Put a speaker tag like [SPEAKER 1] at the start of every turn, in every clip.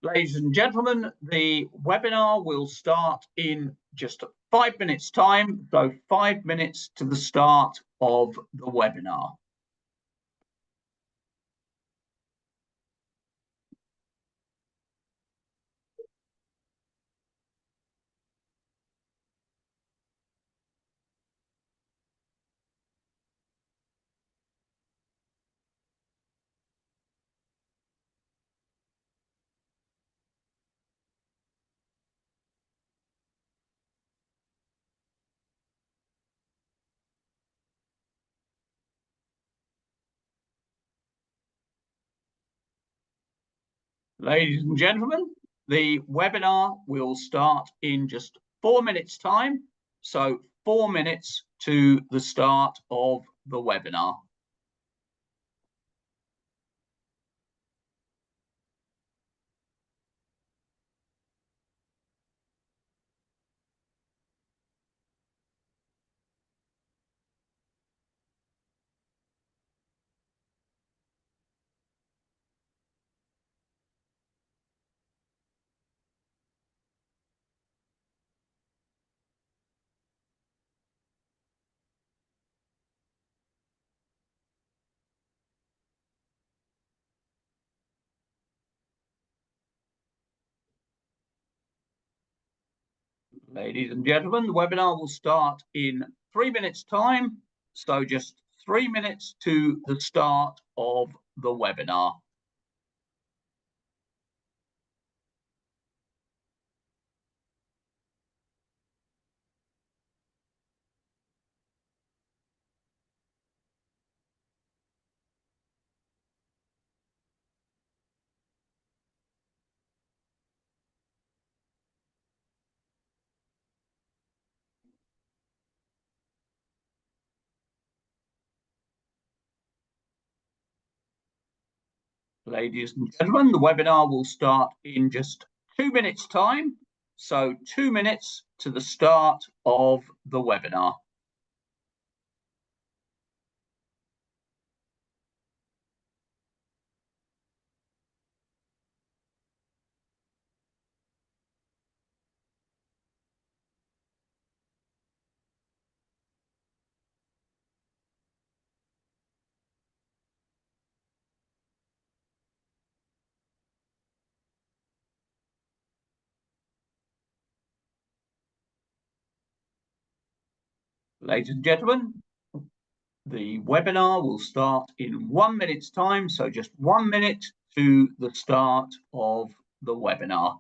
[SPEAKER 1] Ladies and gentlemen, the webinar will start in just 5 minutes' time, so 5 minutes to the start of the webinar. Ladies and gentlemen, the webinar will start in just 4 minutes' time, so 4 minutes to the start of the webinar. Ladies and gentlemen, the webinar will start in 3 minutes' time, so just 3 minutes to the start of the webinar. Ladies and gentlemen, the webinar will start in just 2 minutes' time, so 2 minutes to the start of the webinar. Ladies and gentlemen, the webinar will start in 1 minute's time, so just 1 minute to the start of the webinar.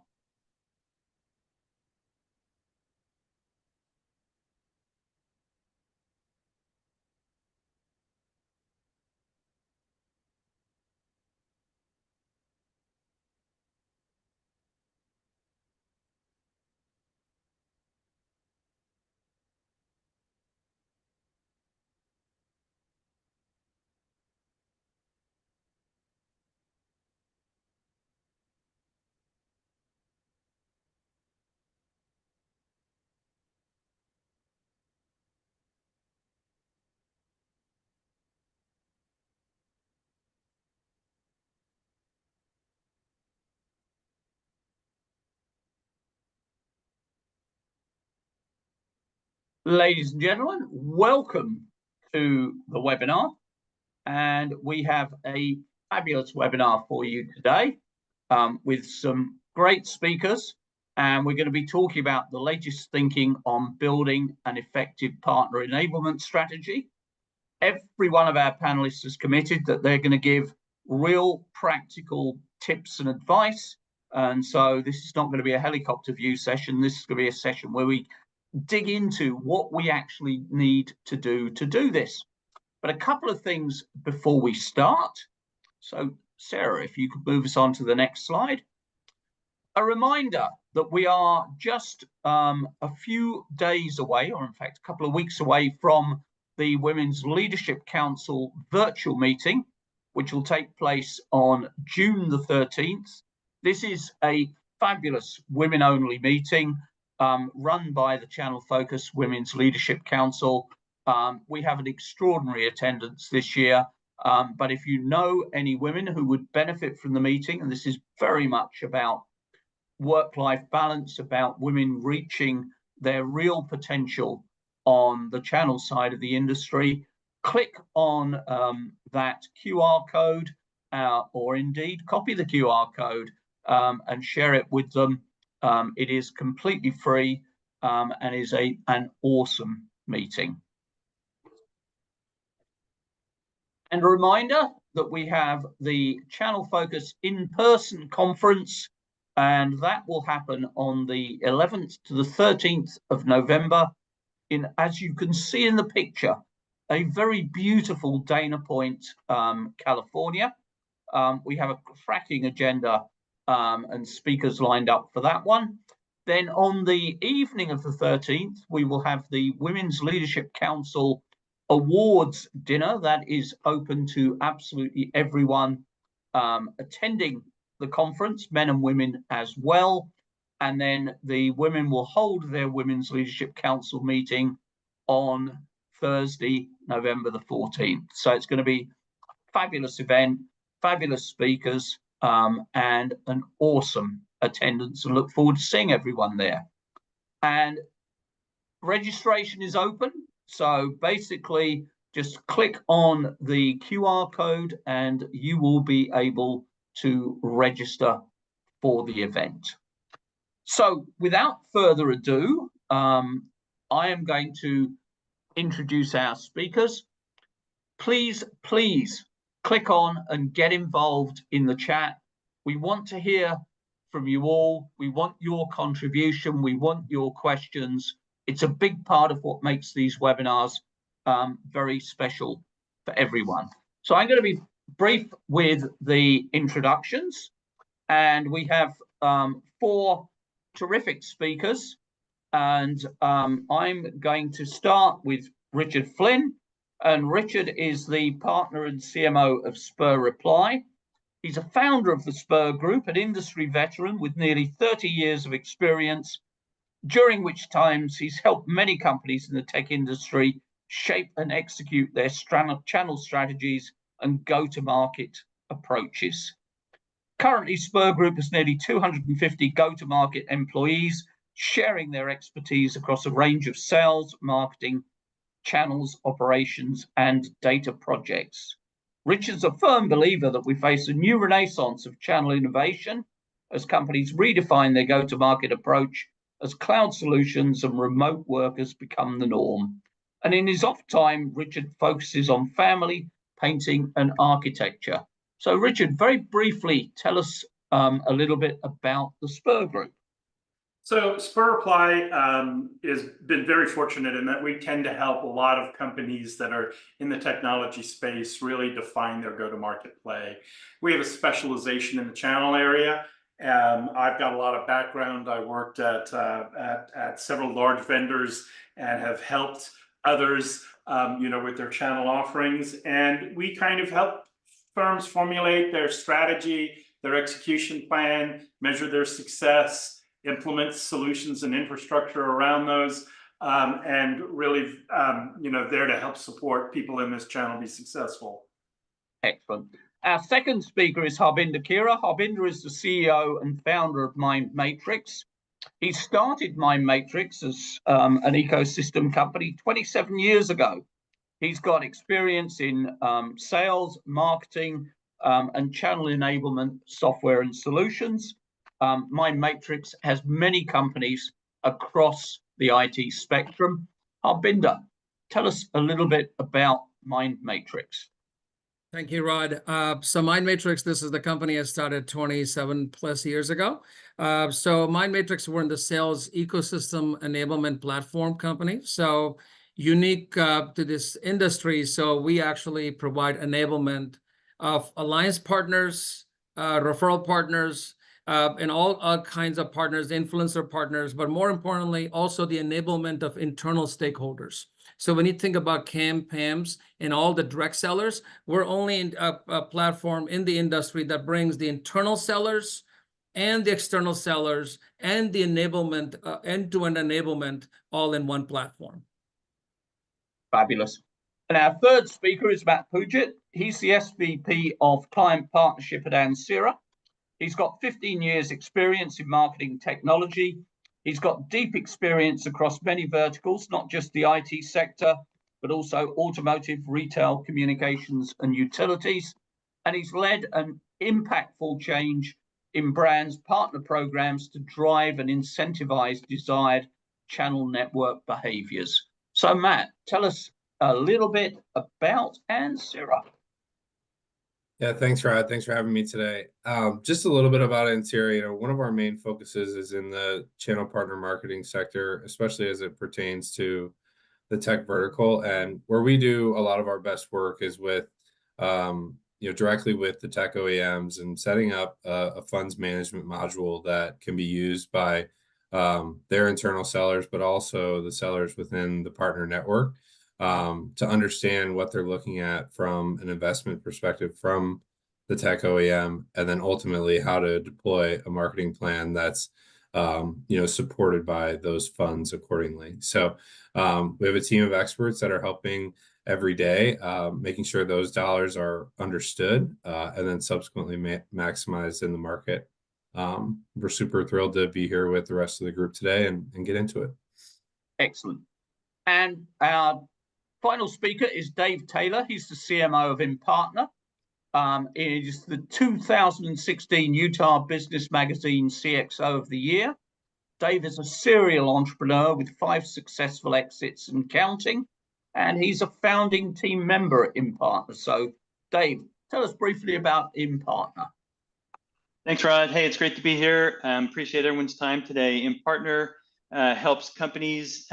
[SPEAKER 1] Ladies and gentlemen, welcome to the webinar, and we have a fabulous webinar for you today with some great speakers, and we're going to be talking about the latest thinking on building an effective partner enablement strategy. Every one of our panelists has committed that they're going to give real practical tips and advice, and so this is not going to be a helicopter view session. This is going to be a session where we dig into what we actually need to do this. But a couple of things before we start. So Sarah, if you could move us on to the next slide. A reminder that we are just a few days away, or in fact a couple of weeks away, from the Women's Leadership Council virtual meeting, which will take place on June the 13th. This is a fabulous women-only meeting run by the Channel Focus Women's Leadership Council. We have an extraordinary attendance this year, but if you know any women who would benefit from the meeting, and this is very much about work-life balance, about women reaching their real potential on the channel side of the industry, click on that QR code or indeed copy the QR code and share it with them. It is completely free and is an awesome meeting. And a reminder that we have the Channel Focus in-person conference, and that will happen on the 11th to the 13th of November in, as you can see in the picture, a very beautiful Dana Point, California. We have a cracking agenda and speakers lined up for that one. Then on the evening of the 13th, we will have the Women's Leadership Council Awards dinner that is open to absolutely everyone attending the conference, men and women as well. And then the women will hold their Women's Leadership Council meeting on Thursday, November the 14th. So it's going to be a fabulous event, fabulous speakers, and an awesome attendance, and look forward to seeing everyone there. And registration is open. So basically, just click on the QR code and you will be able to register for the event. So without further ado, I am going to introduce our speakers. Please click on and get involved in the chat. We want to hear from you all. We want your contribution. We want your questions. It's a big part of what makes these webinars very special for everyone. So I'm going to be brief with the introductions, and we have 4 terrific speakers, and I'm going to start with Richard Flynn, and Richard is the partner and CMO of Spur Reply. He's a founder of the Spur Group, an industry veteran with nearly 30 years of experience, during which times he's helped many companies in the tech industry shape and execute their channel strategies and go-to-market approaches. Currently, Spur Group has nearly 250 go-to-market employees sharing their expertise across a range of sales, marketing, channels, operations, and data projects. Richard's a firm believer that we face a new renaissance of channel innovation as companies redefine their go-to-market approach, as cloud solutions and remote workers become the norm. And in his off time, Richard focuses on family, painting, and architecture. So Richard, very briefly, tell us a little bit about the Spur Group.
[SPEAKER 2] So Spur Reply has been very fortunate in that we tend to help a lot of companies that are in the technology space really define their go-to-market play. We have a specialization in the channel area. I've got a lot of background. I worked at several large vendors and have helped others, with their channel offerings. And we kind of help firms formulate their strategy, their execution plan, measure their success, implement solutions and infrastructure around those, and really, there to help support people in this channel be successful.
[SPEAKER 1] Excellent. Our second speaker is Harbinder Kira. Harbinder is the CEO and founder of Mind Matrix. He started Mind Matrix as an ecosystem company 27 years ago. He's got experience in sales, marketing, and channel enablement software and solutions. Mind Matrix has many companies across the IT spectrum. Harbinder, tell us a little bit about Mind Matrix.
[SPEAKER 3] Thank you, Rod. So Mind Matrix, this is the company I started 27 plus years ago. So Mind Matrix, we're in the sales ecosystem enablement platform company. So unique to this industry. So we actually provide enablement of alliance partners, referral partners, and all kinds of partners, influencer partners, but more importantly, also the enablement of internal stakeholders. So when you think about CAM, PAMs, and all the direct sellers, we're only in a platform in the industry that brings the internal sellers and the external sellers and the enablement, end-to-end enablement, all in one platform.
[SPEAKER 1] Fabulous. And our third speaker is Matt Puget. He's the SVP of Client Partnership at Ansira. He's got 15 years experience in marketing technology. He's got deep experience across many verticals, not just the IT sector, but also automotive, retail, communications, and utilities. And he's led an impactful change in brands' partner programs to drive and incentivize desired channel network behaviors. So, Matt, tell us a little bit about Ansira.
[SPEAKER 4] Yeah, thanks, Rod. Thanks for having me today. Just a little bit about Ansira. You know, one of our main focuses is in the channel partner marketing sector, especially as it pertains to the tech vertical. And where we do a lot of our best work is with, directly with the tech OEMs and setting up a funds management module that can be used by their internal sellers, but also the sellers within the partner network. To understand what they're looking at from an investment perspective from the tech OEM, and then ultimately how to deploy a marketing plan that's supported by those funds accordingly. So we have a team of experts that are helping every day, making sure those dollars are understood and then subsequently maximized in the market. We're super thrilled to be here with the rest of the group today and get into it.
[SPEAKER 1] Excellent. And our final speaker is Dave Taylor. He's the CMO of InPartner. He's the 2016 Utah Business Magazine CXO of the Year. Dave is a serial entrepreneur with 5 successful exits and counting, and he's a founding team member at InPartner. So, Dave, tell us briefly about InPartner.
[SPEAKER 5] Thanks, Rod. Hey, it's great to be here. Appreciate everyone's time today. InPartner helps companies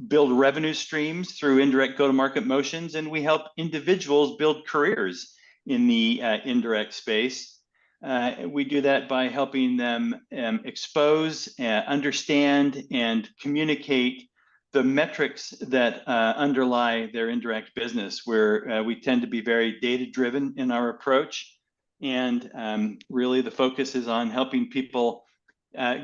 [SPEAKER 5] build revenue streams through indirect go-to-market motions, and we help individuals build careers in the indirect space. We do that by helping them expose, understand, and communicate the metrics that underlie their indirect business, where we tend to be very data-driven in our approach. And really the focus is on helping people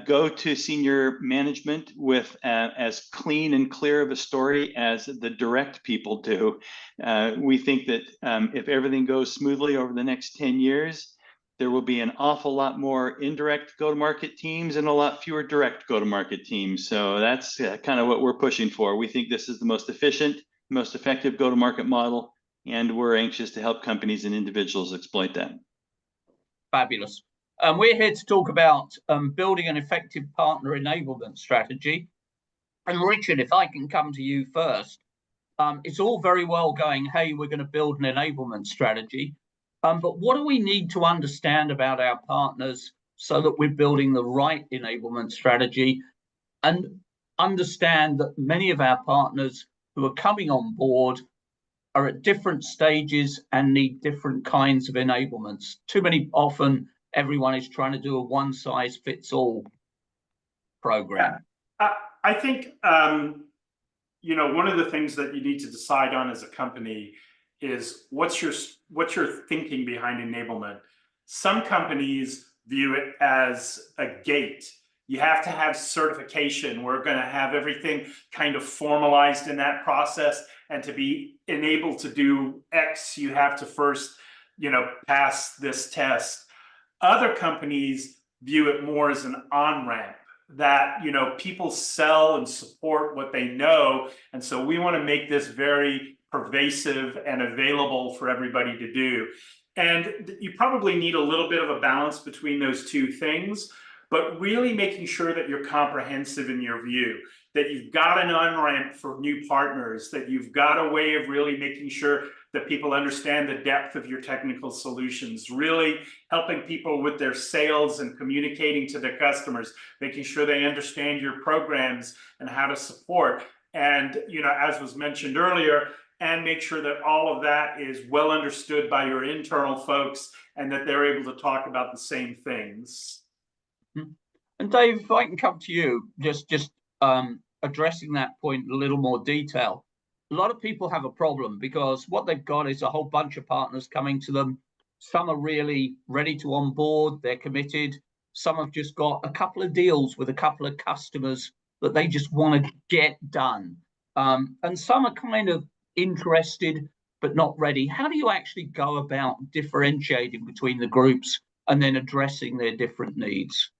[SPEAKER 5] go to senior management with as clean and clear of a story as the direct people do. We think that if everything goes smoothly over the next 10 years, there will be an awful lot more indirect go-to-market teams and a lot fewer direct go-to-market teams. So that's kind of what we're pushing for. We think this is the most efficient, most effective go-to-market model, and we're anxious to help companies and individuals exploit that.
[SPEAKER 1] Fabulous. We're here to talk about building an effective partner enablement strategy. And Richard, if I can come to you first, it's all very well going, hey, we're going to build an enablement strategy. But what do we need to understand about our partners so that we're building the right enablement strategy, and understand that many of our partners who are coming on board are at different stages and need different kinds of enablements? Often everyone is trying to do a one-size-fits-all program.
[SPEAKER 2] I think, one of the things that you need to decide on as a company is what's your thinking behind enablement. Some companies view it as a gate. You have to have certification. We're going to have everything kind of formalized in that process. And to be enabled to do X, you have to first, pass this test. Other companies view it more as an on-ramp, that, people sell and support what they know. And so we want to make this very pervasive and available for everybody to do. And you probably need a little bit of a balance between those two things, but really making sure that you're comprehensive in your view, that you've got an on-ramp for new partners, that you've got a way of really making sure that people understand the depth of your technical solutions, really helping people with their sales and communicating to their customers, making sure they understand your programs and how to support. And, as was mentioned earlier, and make sure that all of that is well understood by your internal folks and that they're able to talk about the same things.
[SPEAKER 1] And Dave, if I can come to you, just addressing that point in a little more detail. A lot of people have a problem because what they've got is a whole bunch of partners coming to them. Some are really ready to onboard, they're committed. Some have just got a couple of deals with a couple of customers that they just want to get done. And some are kind of interested but not ready. How do you actually go about differentiating between the groups and then addressing their different needs?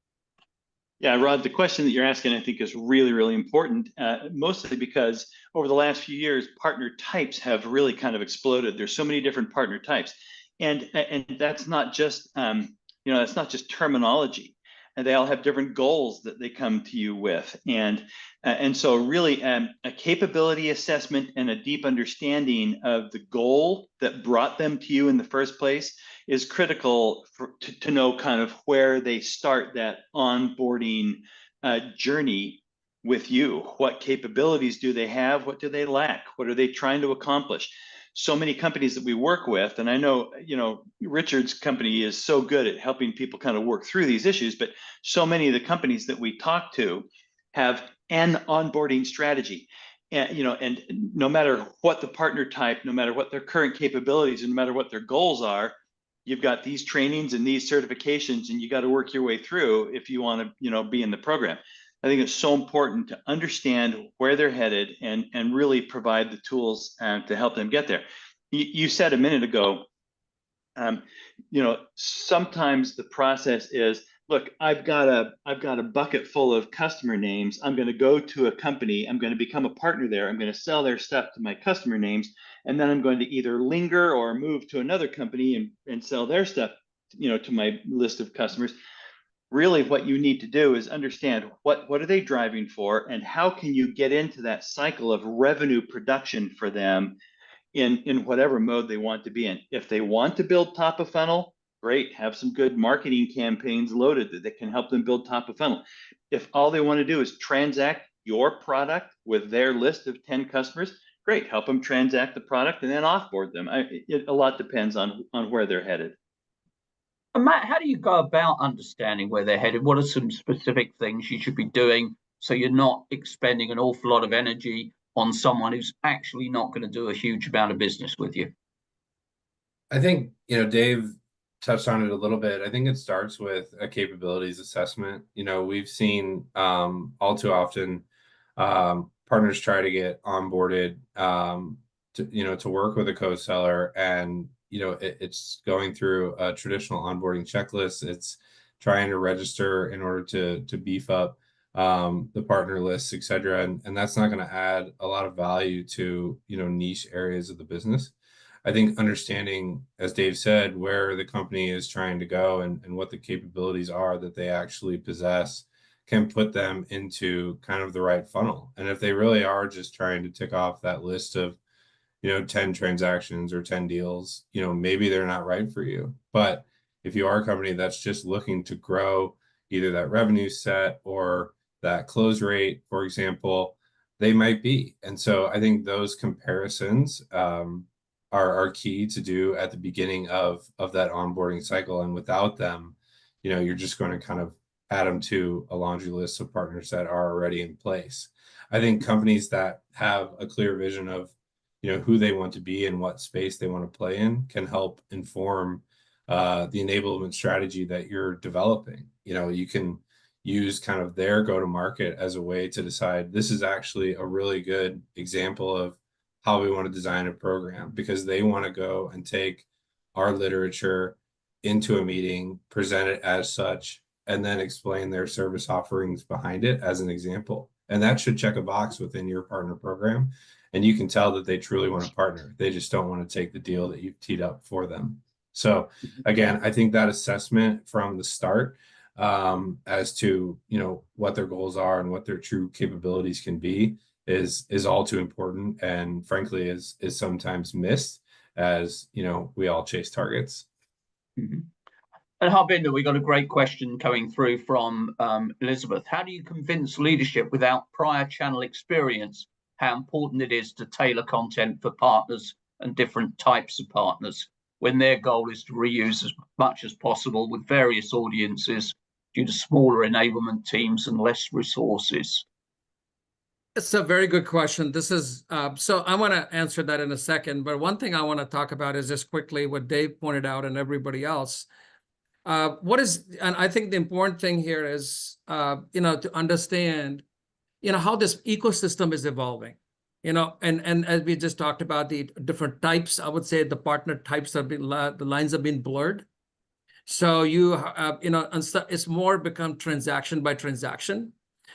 [SPEAKER 5] Yeah, Rod, the question that you're asking, I think, is really, really important, mostly because over the last few years, partner types have really kind of exploded. There's so many different partner types, and that's not just that's not just terminology, and they all have different goals that they come to you with, and so really a capability assessment and a deep understanding of the goal that brought them to you in the first place is critical to know kind of where they start that onboarding journey with you. What capabilities do they have? What do they lack? What are they trying to accomplish? So many companies that we work with, and I know, Richard's company is so good at helping people kind of work through these issues, but so many of the companies that we talk to have an onboarding strategy. And no matter what the partner type, no matter what their current capabilities, and no matter what their goals are, you've got these trainings and these certifications, and you got to work your way through if you want to, be in the program. I think it's so important to understand where they're headed and really provide the tools to help them get there. You said a minute ago, sometimes the process is, look, I've got a bucket full of customer names. I'm going to go to a company. I'm going to become a partner there. I'm going to sell their stuff to my customer names. And then I'm going to either linger or move to another company and sell their stuff, to my list of customers. Really, what you need to do is understand what are they driving for, and how can you get into that cycle of revenue production for them in whatever mode they want to be in. If they want to build top of funnel, great, have some good marketing campaigns loaded that can help them build top of funnel. If all they want to do is transact your product with their list of 10 customers, great, help them transact the product and then offboard them. A lot depends on where they're headed.
[SPEAKER 1] And Matt, how do you go about understanding where they're headed? What are some specific things you should be doing so you're not expending an awful lot of energy on someone who's actually not going to do a huge amount of business with you?
[SPEAKER 4] I think, Dave touched on it a little bit. I think it starts with a capabilities assessment. We've seen all too often partners try to get onboarded to work with a co-seller, and it's going through a traditional onboarding checklist. It's trying to register in order to beef up the partner lists, et cetera. And that's not going to add a lot of value to, niche areas of the business. I think understanding, as Dave said, where the company is trying to go and what the capabilities are that they actually possess can put them into kind of the right funnel. And if they really are just trying to tick off that list of, 10 transactions or 10 deals, maybe they're not right for you. But if you are a company that's just looking to grow either that revenue set or that close rate, for example, they might be. And so I think those comparisons are key to do at the beginning of that onboarding cycle. And without them, you're just going to kind of add them to a laundry list of partners that are already in place. I think companies that have a clear vision of who they want to be and what space they want to play in can help inform the enablement strategy that you're developing. You can use kind of their go-to-market as a way to decide, this is actually a really good example of how we want to design a program, because they want to go and take our literature into a meeting, present it as such, and then explain their service offerings behind it as an example. And that should check a box within your partner program. And you can tell that they truly want to partner. They just don't want to take the deal that you've teed up for them. So again, I think that assessment from the start as to, what their goals are and what their true capabilities can be is all too important. And frankly, is sometimes missed as, we all chase targets.
[SPEAKER 1] Mm-hmm. And Harbinder, we got a great question coming through from Elizabeth. How do you convince leadership without prior channel experience how important it is to tailor content for partners and different types of partners when their goal is to reuse as much as possible with various audiences due to smaller enablement teams and less resources?
[SPEAKER 3] It's a very good question. This is so I want to answer that in a second, but one thing I want to talk about is just quickly what Dave pointed out and everybody else. And I think the important thing here is, to understand, how this ecosystem is evolving, and as we just talked about the different types, I would say the partner types have been, the lines have been blurred. So it's more become transaction by transaction.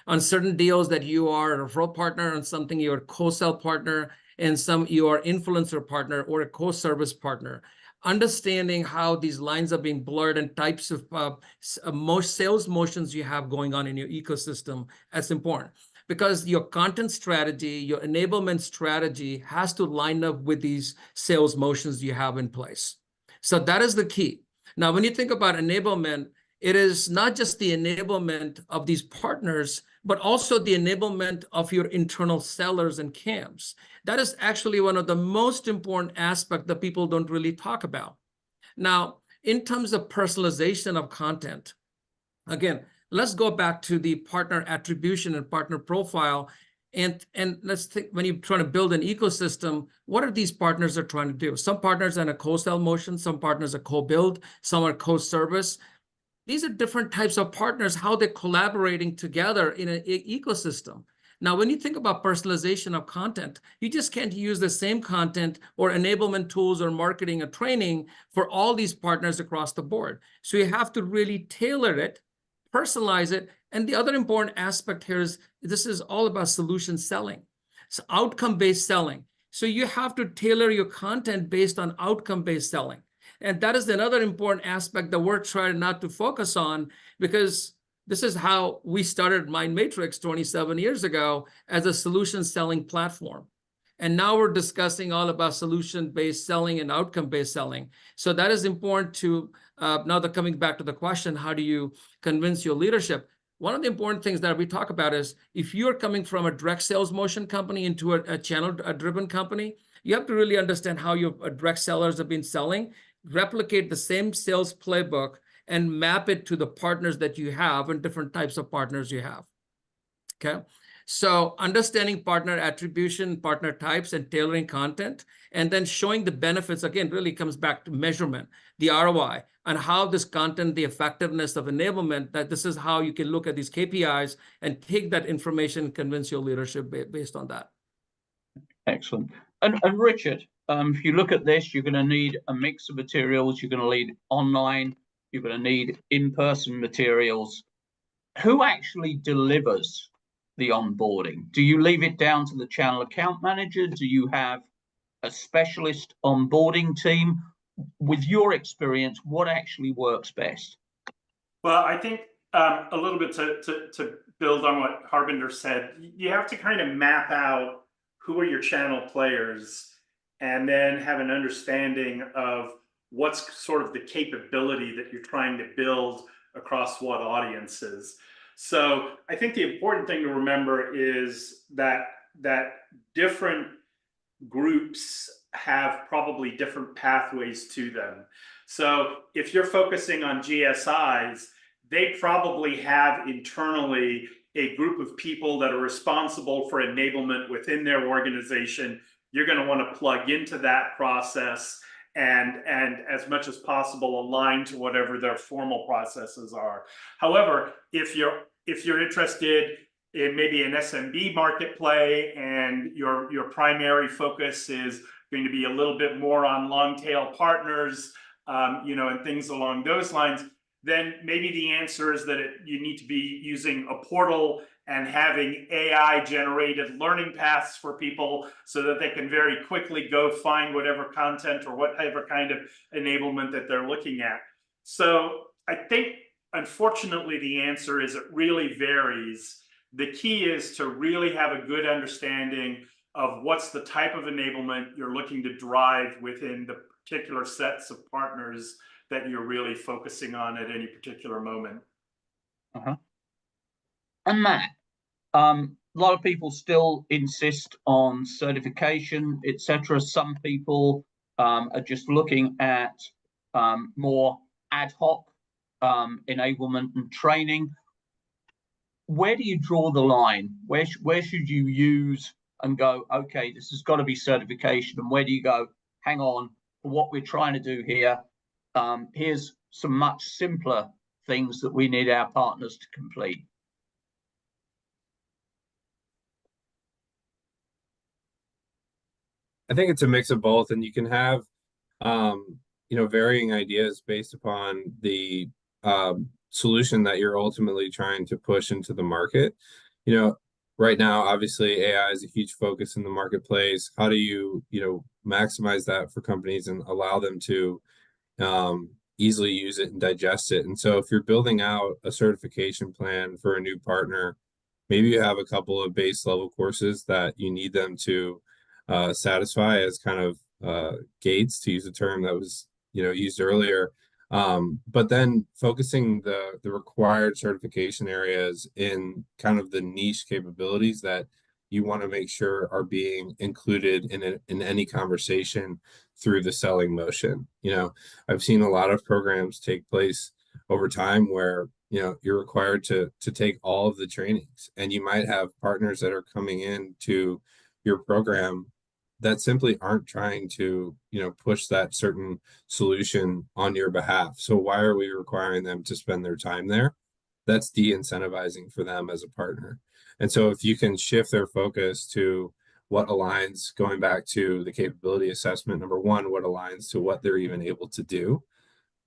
[SPEAKER 3] On certain deals that you are a referral partner, on something you're a co-sell partner, and some you are influencer partner or a co-service partner. Understanding how these lines are being blurred and types of most sales motions you have going on in your ecosystem, that's important. Because your content strategy, your enablement strategy has to line up with these sales motions you have in place. So that is the key. Now, when you think about enablement, it is not just the enablement of these partners, but also the enablement of your internal sellers and CAMs. That is actually one of the most important aspects that people don't really talk about. Now, in terms of personalization of content, again, let's go back to the partner attribution and partner profile. And let's think, when you're trying to build an ecosystem, what are these partners are trying to do? Some partners are in a co-sell motion, some partners are co-build, some are co-service. These are different types of partners, how they're collaborating together in an ecosystem. Now, when you think about personalization of content, you just can't use the same content or enablement tools or marketing or training for all these partners across the board. So you have to really tailor it, personalize it. And the other important aspect here is this is all about solution selling. So outcome-based selling. So you have to tailor your content based on outcome-based selling. And that is another important aspect that we're trying not to focus on, because this is how we started Mind Matrix 27 years ago as a solution selling platform. And now we're discussing all about solution-based selling and outcome-based selling. So that is important to, now that coming back to the question, how do you convince your leadership? One of the important things that we talk about is if you're coming from a direct sales motion company into a channel-driven company, you have to really understand how your direct sellers have been selling, replicate the same sales playbook, and map it to the partners that you have and different types of partners you have. Okay. So understanding partner attribution, partner types, and tailoring content, and then showing the benefits, again, really comes back to measurement, the ROI, and how this content, the effectiveness of enablement, that this is how you can look at these KPIs and take that information and convince your leadership based on that.
[SPEAKER 1] Excellent. And Richard, if you look at this, you're going to need a mix of materials. You're going to need online. You're going to need in-person materials. Who actually delivers the onboarding? Do you leave it down to the channel account manager? Do you have a specialist onboarding team? With your experience, what actually works best?
[SPEAKER 2] Well, I think a little bit to build on what Harbinder said, you have to kind of map out who are your channel players and then have an understanding of what's sort of the capability that you're trying to build across what audiences. So I think the important thing to remember is that different groups have probably different pathways to them. So if you're focusing on GSIs, they probably have internally a group of people that are responsible for enablement within their organization. You're going to want to plug into that process and as much as possible align to whatever their formal processes are. However, if you're interested in maybe an SMB market play and your primary focus is going to be a little bit more on long tail partners, and things along those lines, then maybe the answer is that you need to be using a portal and having AI generated learning paths for people so that they can very quickly go find whatever content or whatever kind of enablement that they're looking at. So I think, unfortunately, the answer is it really varies. The key is to really have a good understanding of what's the type of enablement you're looking to drive within the particular sets of partners that you're really focusing on at any particular moment.
[SPEAKER 1] And Matt, a lot of people still insist on certification, etc. Some people are just looking at more ad hoc enablement and training. Where do you draw the line? Where should you use and go, okay, this has got to be certification? And where do you go, hang on, for what we're trying to do here, here's some much simpler things that we need our partners to complete?
[SPEAKER 4] I think it's a mix of both, and you can have, varying ideas based upon the solution that you're ultimately trying to push into the market. Right now, obviously, AI is a huge focus in the marketplace. How do you, maximize that for companies and allow them to easily use it and digest it? And so if you're building out a certification plan for a new partner, maybe you have a couple of base level courses that you need them to satisfy as kind of gates, to use a term that was used earlier. But then focusing the required certification areas in kind of the niche capabilities that you want to make sure are being included in any conversation through the selling motion. I've seen a lot of programs take place over time where you're required to take all of the trainings, and you might have partners that are coming into your program that simply aren't trying to push that certain solution on your behalf. So why are we requiring them to spend their time there? That's de-incentivizing for them as a partner. And so if you can shift their focus to what aligns, going back to the capability assessment, number one, what aligns to what they're even able to do,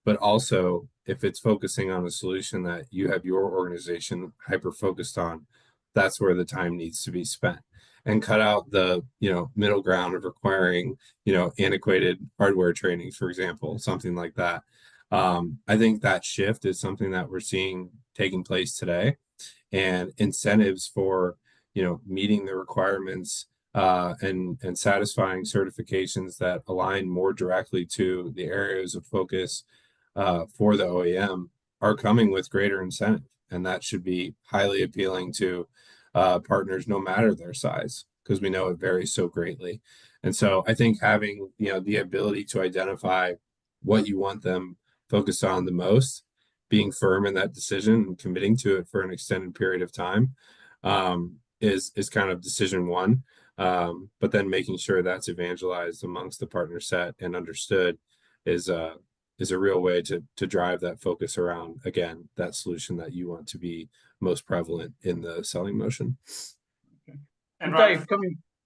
[SPEAKER 4] but also if it's focusing on a solution that you have your organization hyper focused on, that's where the time needs to be spent. And cut out the middle ground of requiring antiquated hardware training, for example, something like that. I think that shift is something that we're seeing taking place today, and incentives for meeting the requirements and satisfying certifications that align more directly to the areas of focus for the OEM are coming with greater incentive, and that should be highly appealing to partners no matter their size, because we know it varies so greatly. And so I think having the ability to identify what you want them focused on the most, being firm in that decision and committing to it for an extended period of time is kind of decision one. But then making sure that's evangelized amongst the partner set and understood is a real way to drive that focus around, again, that solution that you want to be most prevalent in the selling motion.
[SPEAKER 1] And Dave,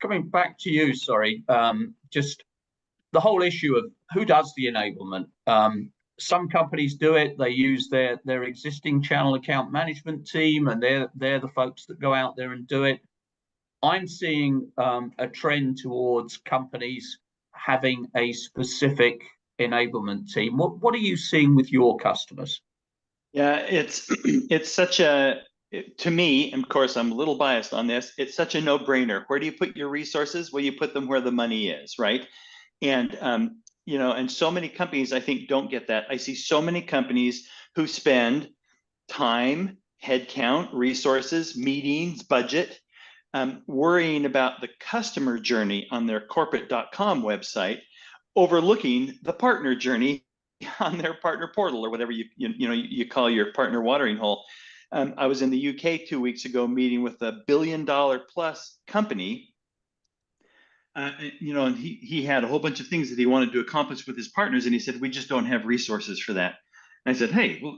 [SPEAKER 1] coming back to you, sorry, just the whole issue of who does the enablement. Some companies do it; they use their existing channel account management team, and they're the folks that go out there and do it. I'm seeing a trend towards companies having a specific enablement team. What are you seeing with your customers?
[SPEAKER 5] Yeah, it's such a, to me, and of course I'm a little biased on this, it's such a no-brainer. Where do you put your resources? Well, you put them where the money is, right? And and so many companies, I think, don't get that. I see so many companies who spend time, headcount, resources, meetings, budget, worrying about the customer journey on their corporate.com website, overlooking the partner journey on their partner portal, or whatever you call your partner watering hole. I was in the UK 2 weeks ago meeting with a $1 billion plus company, and he had a whole bunch of things that he wanted to accomplish with his partners, and he said, we just don't have resources for that. And I said, hey, well,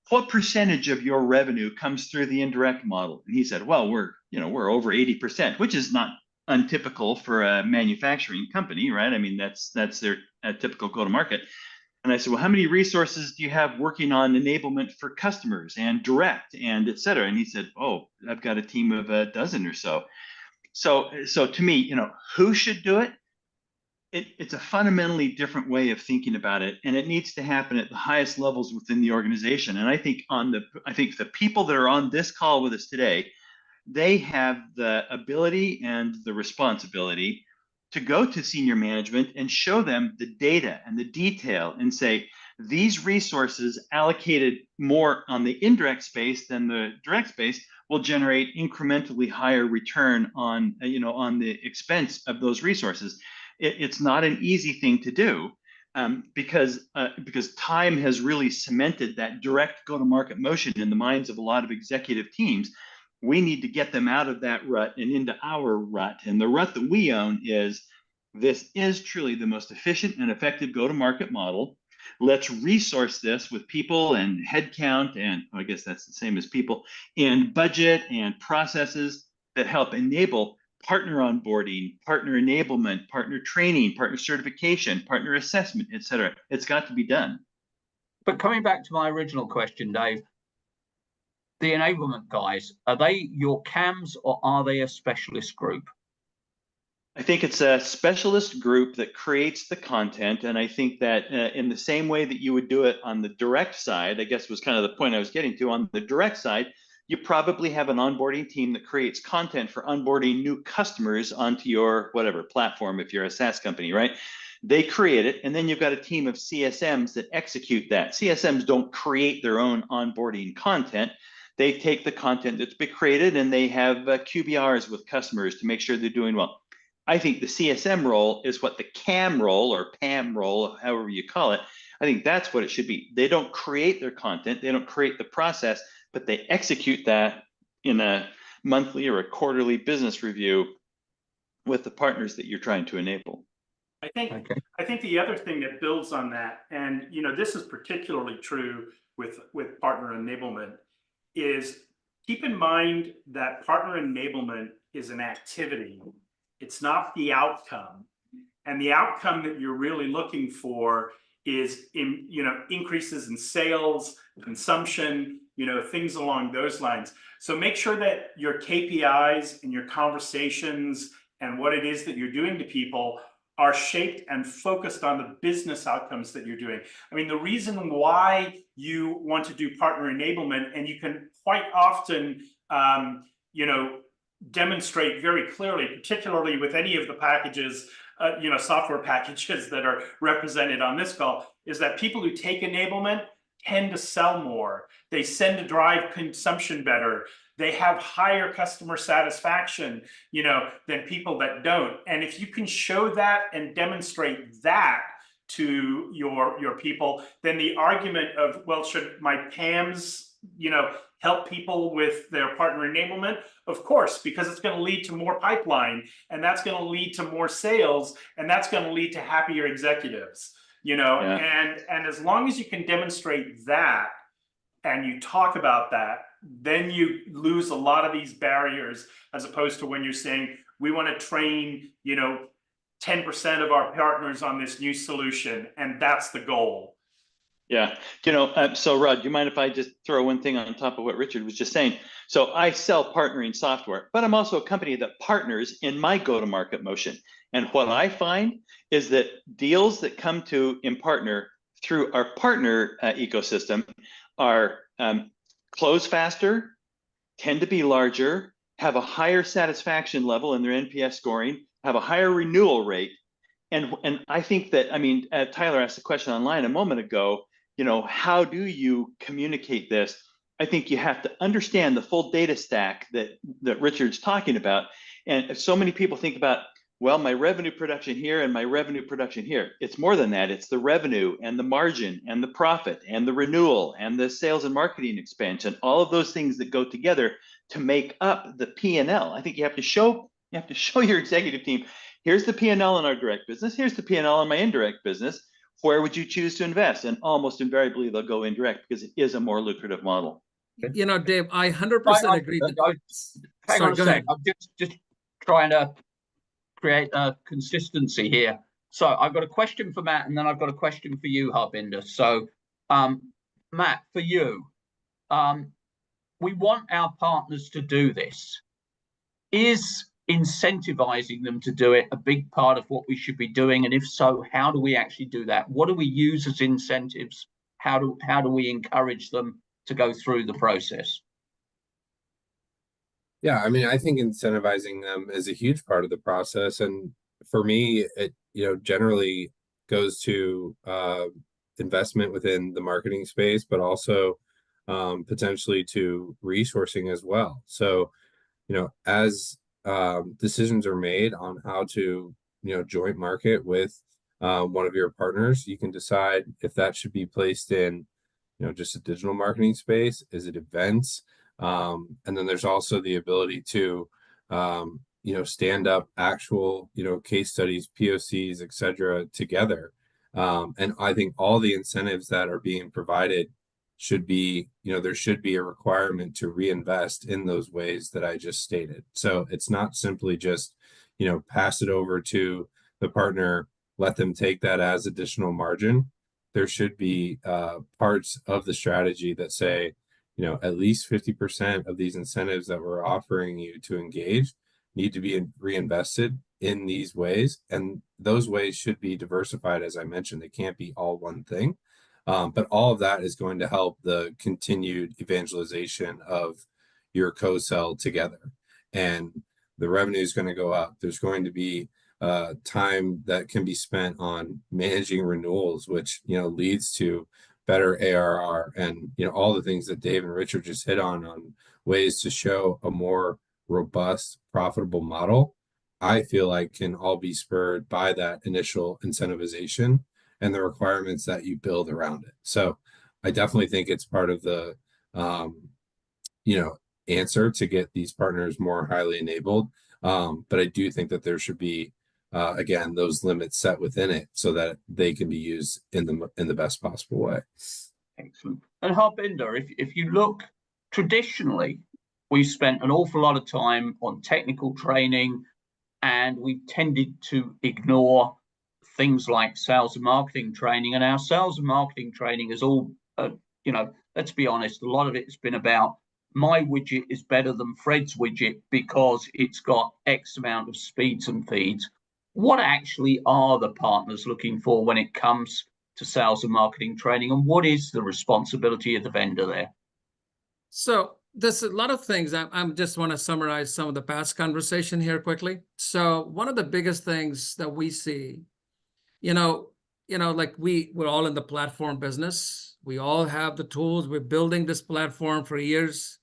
[SPEAKER 5] what percentage of your revenue comes through the indirect model? And he said, well, we're over 80%, which is not untypical for a manufacturing company, right? I mean, that's their typical go-to-market. And I said, well, how many resources do you have working on enablement for customers and direct and et cetera? And he said, oh, I've got a team of a dozen or so. So to me, who should do it? It's a fundamentally different way of thinking about it, and it needs to happen at the highest levels within the organization. And I think the people that are on this call with us today, they have the ability and the responsibility to go to senior management and show them the data and the detail and say, these resources allocated more on the indirect space than the direct space will generate incrementally higher return on the expense of those resources. It's not an easy thing to do, because time has really cemented that direct go-to-market motion in the minds of a lot of executive teams. We need to get them out of that rut and into our rut. And the rut that we own is, this is truly the most efficient and effective go-to-market model. Let's resource this with people and headcount, and I guess that's the same as people, and budget and processes that help enable partner onboarding, partner enablement, partner training, partner certification, partner assessment, etc. It's got to be done.
[SPEAKER 1] But coming back to my original question, Dave, the enablement guys, are they your CAMs or are they a specialist group?
[SPEAKER 5] I think it's a specialist group that creates the content. And I think that in the same way that you would do it on the direct side, I guess was kind of the point I was getting to, on the direct side, you probably have an onboarding team that creates content for onboarding new customers onto your whatever platform, if you're a SaaS company, right? They create it, and then you've got a team of CSMs that execute that. CSMs don't create their own onboarding content. They take the content that's been created and they have QBRs with customers to make sure they're doing well. I think the CSM role is what the CAM role or PAM role, however you call it, I think that's what it should be. They don't create their content, they don't create the process, but they execute that in a monthly or a quarterly business review with the partners that you're trying to enable.
[SPEAKER 2] I think the other thing that builds on that, and this is particularly true with partner enablement, is keep in mind that partner enablement is an activity. It's not the outcome. And the outcome that you're really looking for is increases in sales, consumption, things along those lines. So make sure that your KPIs and your conversations and what it is that you're doing to people are shaped and focused on the business outcomes that you're doing. I mean, the reason why you want to do partner enablement, and you can quite often, demonstrate very clearly, particularly with any of the packages, software packages that are represented on this call, is that people who take enablement tend to sell more. They tend to drive consumption better. They have higher customer satisfaction, than people that don't. And if you can show that and demonstrate that to your people, then the argument of, well, should my PAMs, help people with their partner enablement? Of course, because it's going to lead to more pipeline, and that's going to lead to more sales, and that's going to lead to happier executives,
[SPEAKER 5] Yeah.
[SPEAKER 2] and as long as you can demonstrate that and you talk about that, then you lose a lot of these barriers, as opposed to when you're saying, we want to train, 10% of our partners on this new solution, and that's the goal.
[SPEAKER 5] Yeah, so Rod, do you mind if I just throw one thing on top of what Richard was just saying? So I sell partnering software, but I'm also a company that partners in my go-to-market motion. And what I find is that deals that come to InPartner through our partner ecosystem are close faster, tend to be larger, have a higher satisfaction level in their NPS scoring, have a higher renewal rate. And I think that, Tyler asked a question online a moment ago, how do you communicate this? I think you have to understand the full data stack that Richard's talking about. And so many people think about, well, my revenue production here and my revenue production here. It's more than that. It's the revenue and the margin and the profit and the renewal and the sales and marketing expansion, all of those things that go together to make up the P&L. I think you have to show your executive team, here's the P&L in our direct business, here's the P&L in my indirect business. Where would you choose to invest? And almost invariably, they'll go indirect because it is a more lucrative model.
[SPEAKER 3] Dave, I 100% agree.
[SPEAKER 1] Hang on a
[SPEAKER 3] go
[SPEAKER 1] sec.
[SPEAKER 3] ahead.
[SPEAKER 1] I'm just trying to create a consistency here. So I've got a question for Matt, and then I've got a question for you, Harbinder. So, Matt, for you, we want our partners to do this. Is incentivizing them to do it a big part of what we should be doing? And if so, how do we actually do that? What do we use as incentives? How do we encourage them to go through the process?
[SPEAKER 4] Yeah, I think incentivizing them is a huge part of the process. And for me, it generally goes to investment within the marketing space, but also potentially to resourcing as well. So, as decisions are made on how to joint market with one of your partners, you can decide if that should be placed in just a digital marketing space. Is it events? And then there's also the ability to stand up actual case studies, POCs, etc. together. And I think all the incentives that are being provided should be, there should be a requirement to reinvest in those ways that I just stated. So it's not simply just, pass it over to the partner, let them take that as additional margin. There should be parts of the strategy that say, at least 50% of these incentives that we're offering you to engage need to be reinvested in these ways. And those ways should be diversified, as I mentioned. They can't be all one thing. But all of that is going to help the continued evangelization of your co-sell together. And the revenue is going to go up. There's going to be time that can be spent on managing renewals, which leads to better ARR, and all the things that Dave and Richard just hit on ways to show a more robust, profitable model. I feel like can all be spurred by that initial incentivization and the requirements that you build around it. So I definitely think it's part of the answer to get these partners more highly enabled. But I do think that there should be again, those limits set within it so that they can be used in the best possible way.
[SPEAKER 1] Excellent. And Harbinder, if you look traditionally, we've spent an awful lot of time on technical training, and we've tended to ignore things like sales and marketing training. And our sales and marketing training is all, let's be honest, a lot of it's been about my widget is better than Fred's widget because it's got X amount of speeds and feeds. What actually are the partners looking for when it comes to sales and marketing training, and what is the responsibility of the vendor there?
[SPEAKER 3] So there's a lot of things. I just want to summarize some of the past conversation here quickly. So one of the biggest things that we see, like we're all in the platform business. We all have the tools. We're building this platform for years.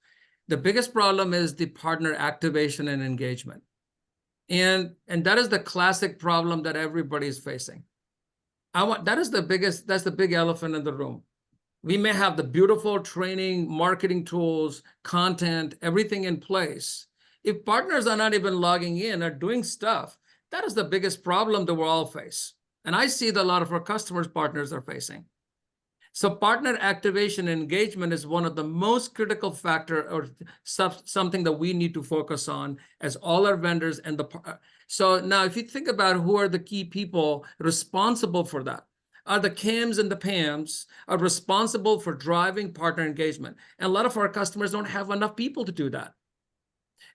[SPEAKER 3] The biggest problem is the partner activation and engagement. And that is the classic problem that everybody is facing. That's the big elephant in the room. We may have the beautiful training, marketing tools, content, everything in place. If partners are not even logging in or doing stuff, that is the biggest problem that we all face. And I see that a lot of our customers, partners are facing. So partner activation and engagement is one of the most critical factor, or something that we need to focus on as all our vendors. So now if you think about who are the key people responsible for that, are the CAMs and the PAMs are responsible for driving partner engagement. And a lot of our customers don't have enough people to do that.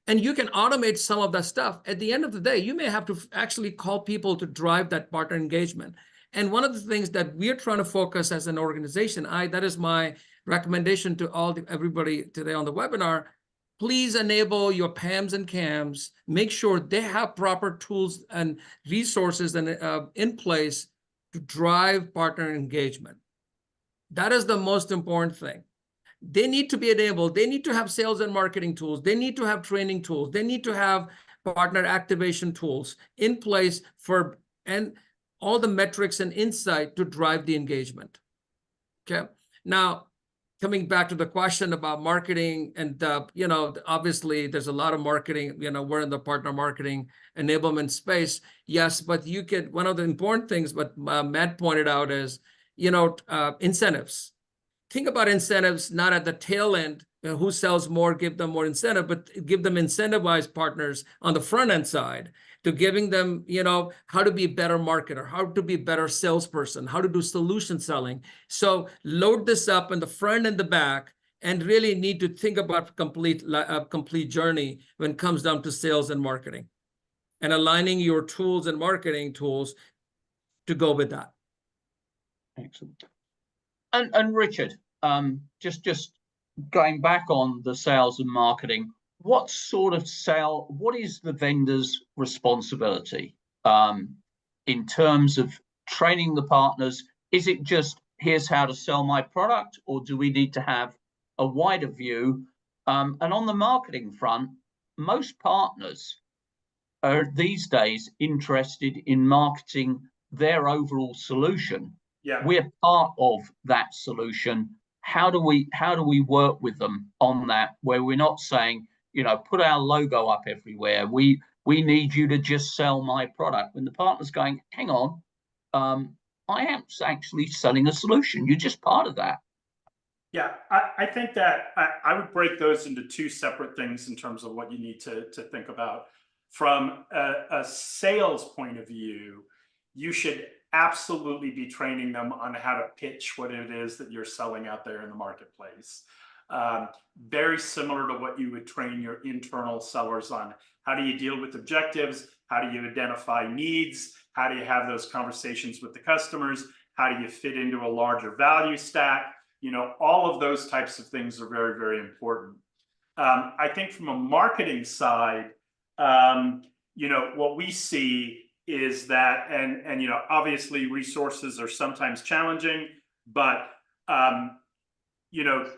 [SPEAKER 3] And you can automate some of that stuff. At the end of the day, you may have to actually call people to drive that partner engagement. And one of the things that we're trying to focus as an organization, that is my recommendation to everybody today on the webinar, please enable your PAMs and CAMs, make sure they have proper tools and resources in place to drive partner engagement. That is the most important thing. They need to be enabled. They need to have sales and marketing tools. They need to have training tools. They need to have partner activation tools in place and all the metrics and insight to drive the engagement. Okay. Now, coming back to the question about marketing, and obviously there's a lot of marketing. We're in the partner marketing enablement space. Yes, but one of the important things, what Matt pointed out is, incentives. Think about incentives, not at the tail end, who sells more, give them more incentive, but give them incentivized partners on the front end side to giving them, how to be a better marketer, how to be a better salesperson, how to do solution selling. So load this up in the front and the back, and really need to think about complete journey when it comes down to sales and marketing, and aligning your tools and marketing tools to go with that.
[SPEAKER 1] Excellent. And Richard, just going back on the sales and marketing, what is the vendor's responsibility in terms of training the partners? Is it just, here's how to sell my product, or do we need to have a wider view? And on the marketing front, most partners are these days interested in marketing their overall solution.
[SPEAKER 2] Yeah.
[SPEAKER 1] We're part of that solution. How do we work with them on that, where we're not saying, put our logo up everywhere, we need you to just sell my product, when the partner's going, hang on, I am actually selling a solution, you're just part of that.
[SPEAKER 2] Yeah, I think that I would break those into two separate things in terms of what you need to think about. From a sales point of view, you should absolutely be training them on how to pitch what it is that you're selling out there in the marketplace. Very similar to what you would train your internal sellers on. How do you deal with objectives? How do you identify needs? How do you have those conversations with the customers? How do you fit into a larger value stack? You know, all of those types of things are very, very important. I think from a marketing side, you know, what we see is that, and you know, obviously resources are sometimes challenging, but you know,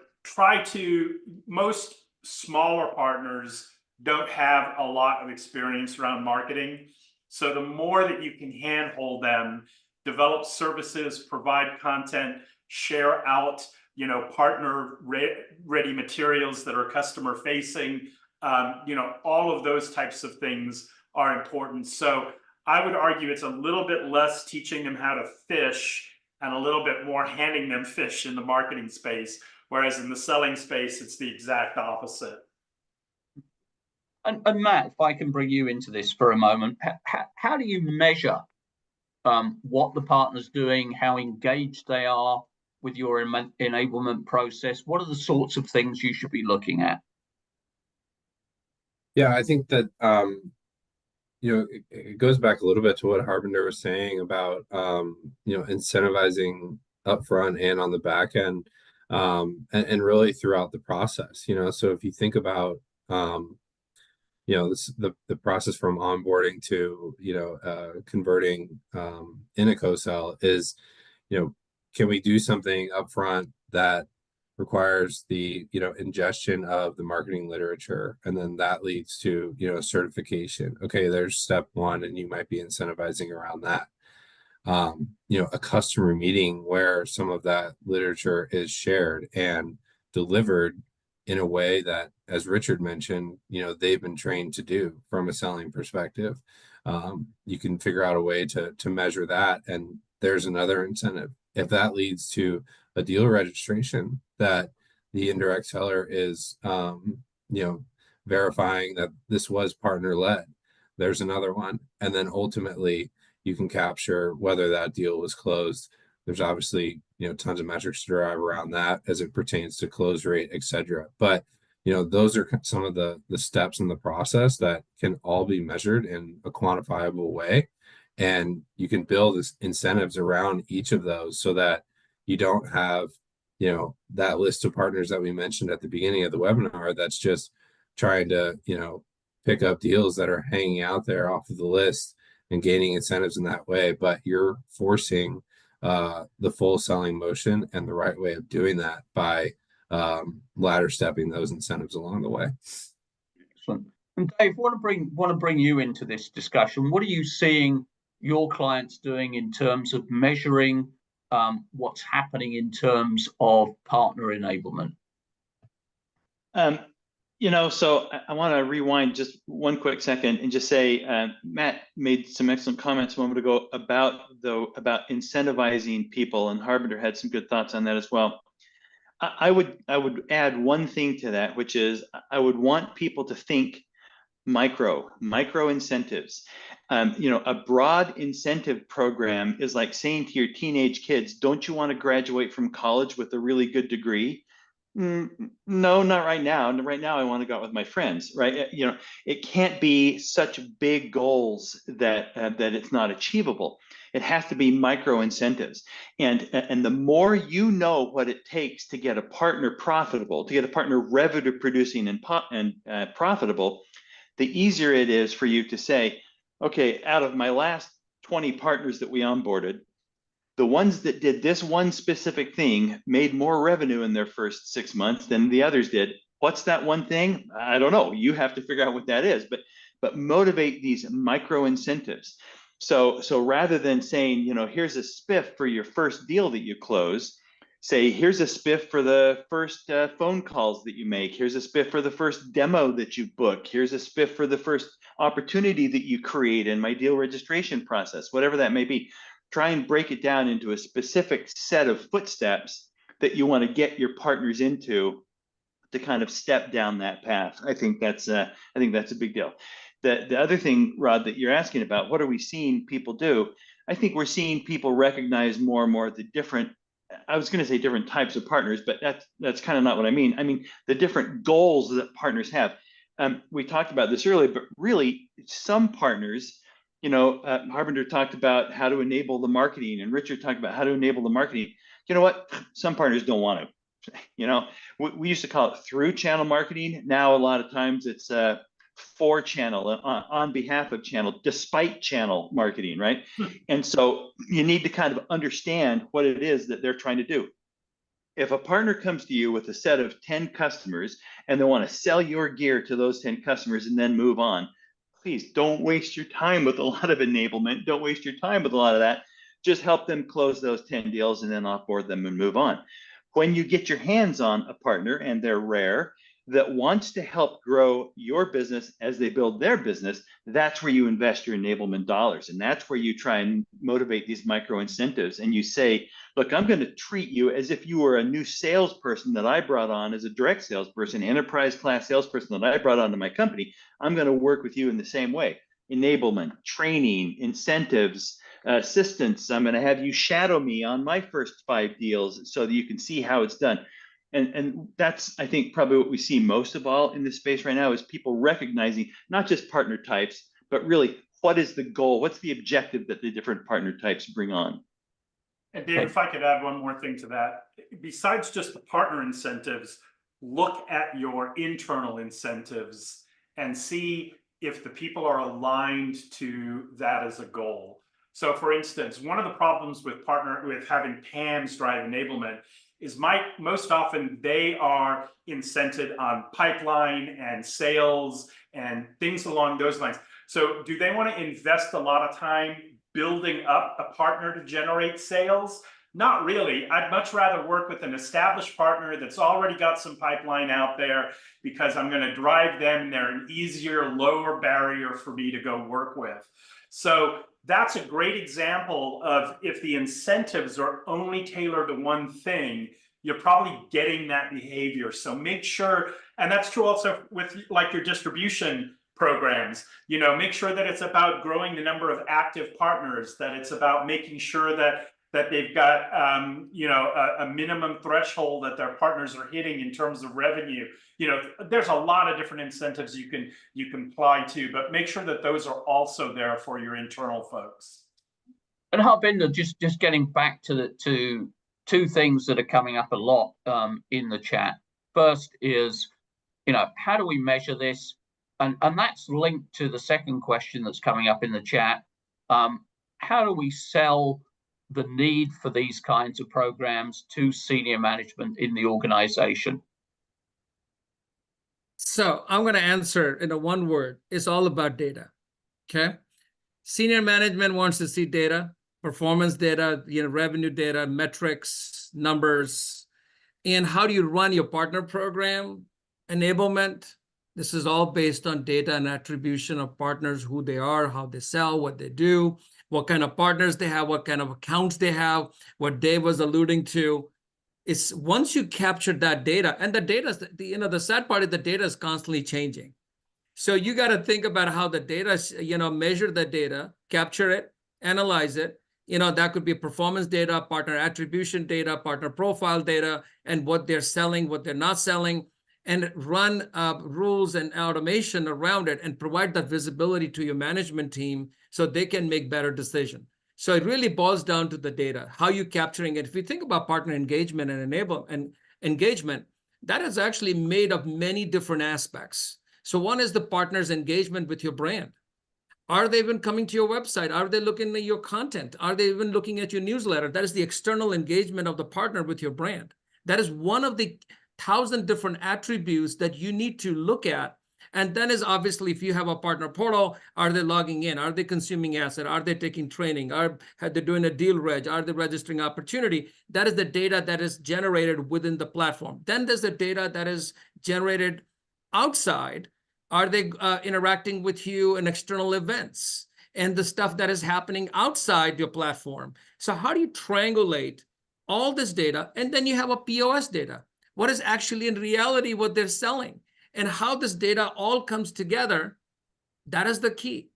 [SPEAKER 2] most smaller partners don't have a lot of experience around marketing. So the more that you can handhold them, develop services, provide content, share out, you know, partner ready materials that are customer facing, you know, all of those types of things are important. So I would argue it's a little bit less teaching them how to fish and a little bit more handing them fish in the marketing space. Whereas in the selling space, it's the exact opposite.
[SPEAKER 1] And Matt, if I can bring you into this for a moment, how do you measure what the partner's doing, how engaged they are with your enablement process? What are the sorts of things you should be looking at?
[SPEAKER 4] Yeah, I think that you know, it goes back a little bit to what Harbinder was saying about you know, incentivizing upfront and on the back end, and really throughout the process. You know, so if you think about you know, the process from onboarding to, you know, converting in a co-sell is, you know, can we do something upfront that requires the, you know, ingestion of the marketing literature, and then that leads to, you know, certification. Okay, there's step one, and you might be incentivizing around that. You know, a customer meeting where some of that literature is shared and delivered in a way that, as Richard mentioned, you know, they've been trained to do from a selling perspective. You can figure out a way to measure that, and there's another incentive. If that leads to a deal registration that the indirect seller is, you know, verifying that this was partner led, there's another one. And then ultimately you can capture whether that deal was closed. There's obviously, you know, tons of metrics to derive around that as it pertains to close rate, et cetera. But, you know, those are some of the steps in the process that can all be measured in a quantifiable way. And you can build incentives around each of those so that you don't have, you know, that list of partners that we mentioned at the beginning of the webinar that's just trying to, you know, pick up deals that are hanging out there off of the list and gaining incentives in that way. But you're forcing the full selling motion and the right way of doing that by ladder stepping those incentives along the way.
[SPEAKER 1] Excellent. And Dave, want to bring you into this discussion. What are you seeing your clients doing in terms of measuring what's happening in terms of partner enablement?
[SPEAKER 5] You know, so I want to rewind just one quick second and just say, Matt made some excellent comments a moment ago about incentivizing people, and Harbinder had some good thoughts on that as well. I would add one thing to that, which is I would want people to think micro incentives. You know, a broad incentive program is like saying to your teenage kids, don't you want to graduate from college with a really good degree? No, not right now. Right now, I want to go out with my friends, right? You know, it can't be such big goals that it's not achievable. It has to be micro incentives, and the more you know what it takes to get a partner profitable, to get a partner revenue producing and profitable, the easier it is for you to say, okay, out of my last 20 partners that we onboarded, the ones that did this one specific thing made more revenue in their first 6 months than the others did. What's that one thing? I don't know. You have to figure out what that is, but motivate these micro incentives. So rather than saying, you know, here's a spiff for your first deal that you close, say, here's a spiff for the first phone calls that you make. Here's a spiff for the first demo that you book. Here's a spiff for the first opportunity that you create in my deal registration process, whatever that may be. Try and break it down into a specific set of footsteps that you want to get your partners into to kind of step down that path. I think that's a big deal. The other thing, Rod, that you're asking about, what are we seeing people do? I think we're seeing people recognize more and more the different, I was going to say different types of partners, but that's kind of not what I mean. I mean, the different goals that partners have. We talked about this earlier, but really some partners, Harbinder talked about how to enable the marketing, and Richard talked about how to enable the marketing. You know what? Some partners don't want to. We used to call it through channel marketing. Now, a lot of times it's for channel, on behalf of channel, despite channel marketing, right? And so you need to kind of understand what it is that they're trying to do. If a partner comes to you with a set of 10 customers and they want to sell your gear to those 10 customers and then move on, please don't waste your time with a lot of enablement. Don't waste your time with a lot of that. Just help them close those 10 deals and then offboard them and move on. When you get your hands on a partner, and they're rare, that wants to help grow your business as they build their business, that's where you invest your enablement dollars. And that's where you try and motivate these micro incentives. And you say, look, I'm going to treat you as if you were a new salesperson that I brought on as a direct salesperson, enterprise class salesperson that I brought onto my company. I'm going to work with you in the same way. Enablement, training, incentives, assistance. I'm going to have you shadow me on my first 5 deals so that you can see how it's done. And that's, I think, probably what we see most of all in this space right now is people recognizing not just partner types, but really what is the goal? What's the objective that the different partner types bring on?
[SPEAKER 2] And Dave, if I could add one more thing to that, besides just the partner incentives, look at your internal incentives and see if the people are aligned to that as a goal. So for instance, one of the problems with having PAMs drive enablement is most often they are incented on pipeline and sales and things along those lines. So do they want to invest a lot of time building up a partner to generate sales? Not really. I'd much rather work with an established partner that's already got some pipeline out there because I'm going to drive them. They're an easier, lower barrier for me to go work with. So that's a great example of if the incentives are only tailored to one thing, you're probably getting that behavior. So make sure, and that's true also with like your distribution programs, make sure that it's about growing the number of active partners, that it's about making sure that they've got a minimum threshold that their partners are hitting in terms of revenue. There's a lot of different incentives you can apply to, but make sure that those are also there for your internal folks.
[SPEAKER 1] And Harbinder, just getting back to two things that are coming up a lot in the chat. First is, how do we measure this? And that's linked to the second question that's coming up in the chat. How do we sell the need for these kinds of programs to senior management in the organization?
[SPEAKER 3] So I'm going to answer in one word. It's all about data. Okay. Senior management wants to see data, performance data, revenue data, metrics, numbers. And how do you run your partner program? Enablement. This is all based on data and attribution of partners, who they are, how they sell, what they do, what kind of partners they have, what kind of accounts they have, what Dave was alluding to. It's once you capture that data, and the data, the sad part is the data is constantly changing. So you got to think about how the data, measure the data, capture it, analyze it. That could be performance data, partner attribution data, partner profile data, and what they're selling, what they're not selling, and run rules and automation around it and provide that visibility to your management team so they can make better decisions. So it really boils down to the data, how you capturing it. If you think about partner engagement and engagement, that is actually made of many different aspects. So one is the partner's engagement with your brand. Are they even coming to your website? Are they looking at your content? Are they even looking at your newsletter? That is the external engagement of the partner with your brand. That is one of the 1,000 different attributes that you need to look at. And then is obviously, if you have a partner portal, are they logging in? Are they consuming asset? Are they taking training? Are they doing a deal reg? Are they registering opportunity? That is the data that is generated within the platform. Then there's the data that is generated outside. Are they interacting with you in external events and the stuff that is happening outside your platform? So how do you triangulate all this data, and then you have a POS data. What is actually in reality what they're selling, and how this data all comes together, that is the key.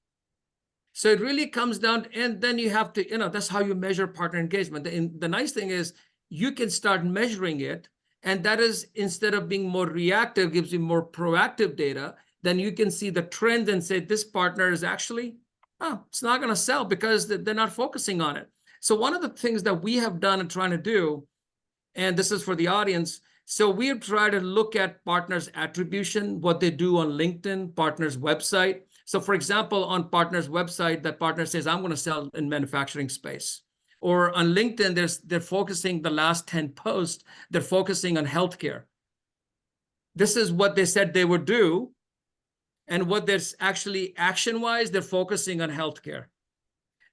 [SPEAKER 3] So it really comes down, and then you have to, that's how you measure partner engagement. And the nice thing is you can start measuring it, and that is, instead of being more reactive, gives you more proactive data. Then you can see the trend and say, this partner is actually, it's not going to sell because they're not focusing on it. So one of the things that we have done and trying to do, and this is for the audience, so we try to look at partners' attribution, what they do on LinkedIn, partners' website. So for example, on partner's website, that partner says, I'm going to sell in manufacturing space. Or on LinkedIn, they're focusing the last 10 posts, they're focusing on healthcare. This is what they said they would do. And what there's actually action-wise, they're focusing on healthcare.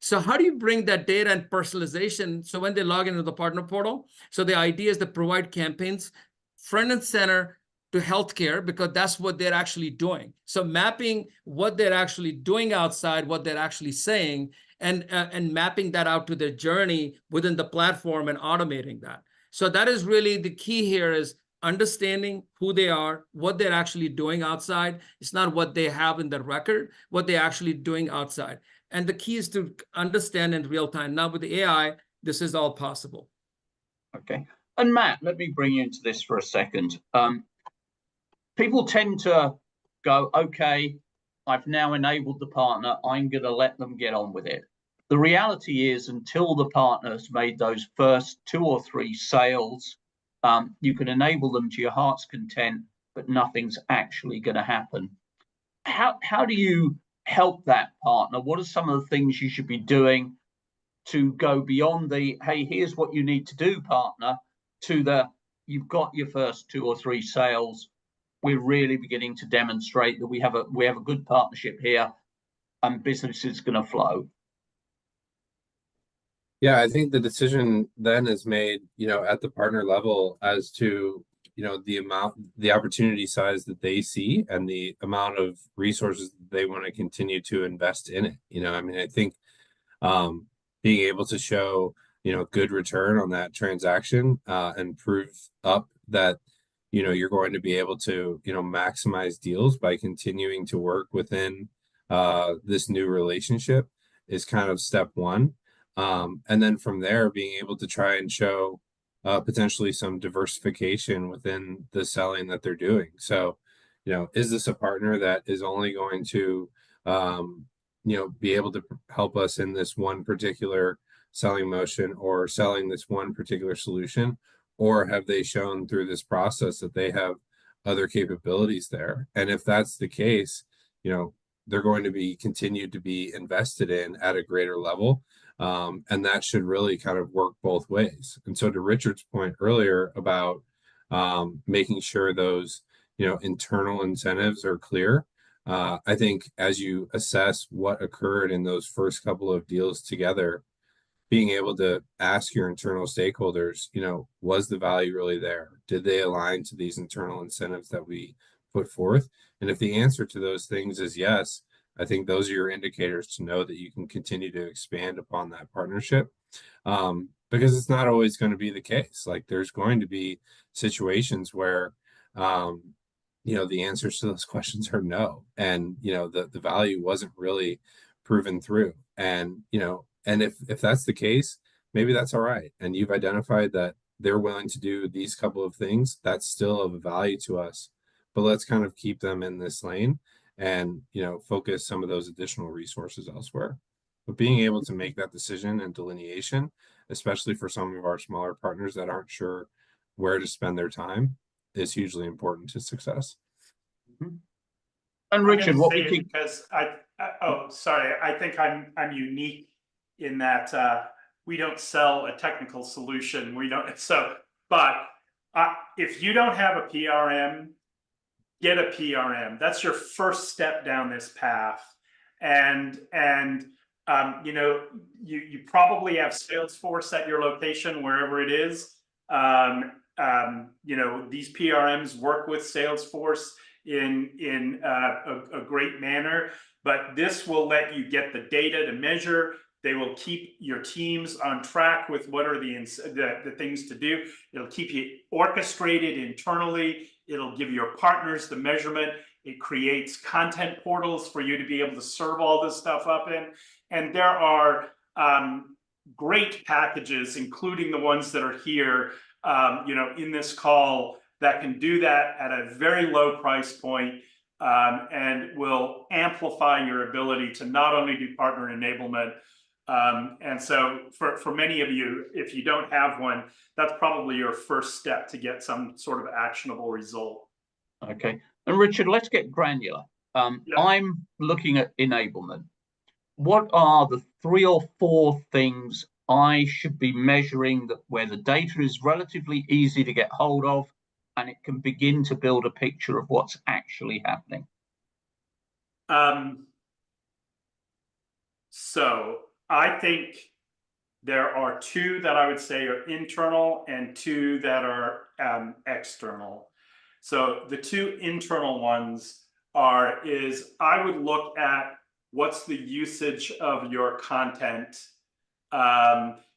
[SPEAKER 3] So how do you bring that data and personalization? So when they log into the partner portal, so the idea is to provide campaigns front and center to healthcare, because that's what they're actually doing. So mapping what they're actually doing outside, what they're actually saying, and mapping that out to their journey within the platform and automating that. So that is really the key here, is understanding who they are, what they're actually doing outside. It's not what they have in the record, what they're actually doing outside. And the key is to understand in real time. Now with the AI, this is all possible.
[SPEAKER 1] Okay. And Matt, let me bring you into this for a second. People tend to go, okay, I've now enabled the partner, I'm going to let them get on with it. The reality is, until the partner's made those first 2 or 3 sales, you can enable them to your heart's content, but nothing's actually going to happen. How do you help that partner? What are some of the things you should be doing to go beyond the, hey, here's what you need to do, partner, to the, you've got your first 2 or 3 sales, we're really beginning to demonstrate that we have a good partnership here, and business is going to flow?
[SPEAKER 4] Yeah, I think the decision then is made, at the partner level as to, the opportunity size that they see and the amount of resources that they want to continue to invest in it. I think being able to show, good return on that transaction and prove up that, you're going to be able to, maximize deals by continuing to work within this new relationship is kind of step one. And then from there, being able to try and show potentially some diversification within the selling that they're doing. So, is this a partner that is only going to, be able to help us in this one particular selling motion or selling this one particular solution? Or have they shown through this process that they have other capabilities there? And if that's the case, they're going to be continued to be invested in at a greater level. And that should really kind of work both ways. And so to Richard's point earlier about making sure those, internal incentives are clear, I think as you assess what occurred in those first couple of deals together, being able to ask your internal stakeholders, was the value really there? Did they align to these internal incentives that we put forth? And if the answer to those things is yes, I think those are your indicators to know that you can continue to expand upon that partnership. Because it's not always going to be the case. Like there's going to be situations where, the answers to those questions are no. And, the value wasn't really proven through. And, and if that's the case, maybe that's all right. And you've identified that they're willing to do these couple of things. That's still of value to us, but let's kind of keep them in this lane and, focus some of those additional resources elsewhere. But being able to make that decision and delineation, especially for some of our smaller partners that aren't sure where to spend their time, is hugely important to success.
[SPEAKER 1] Mm-hmm. And Richard, what we keep,
[SPEAKER 2] because I think I'm unique in that we don't sell a technical solution. We don't. But if you don't have a PRM, get a PRM. That's your first step down this path. And you probably have Salesforce at your location, wherever it is. These PRMs work with Salesforce in a great manner, but this will let you get the data to measure. They will keep your teams on track with what are the things to do. It'll keep you orchestrated internally. It'll give your partners the measurement. It creates content portals for you to be able to serve all this stuff up in. And there are great packages, including the ones that are here, in this call, that can do that at a very low price point, and will amplify your ability to not only do partner enablement. And so for many of you, if you don't have one, that's probably your first step to get some sort of actionable result.
[SPEAKER 1] Okay. And Richard, let's get granular. I'm looking at enablement. What are the 3 or 4 things I should be measuring where the data is relatively easy to get hold of and it can begin to build a picture of what's actually happening?
[SPEAKER 2] So I think there are 2 that I would say are internal and 2 that are external. So the 2 internal ones is I would look at what's the usage of your content,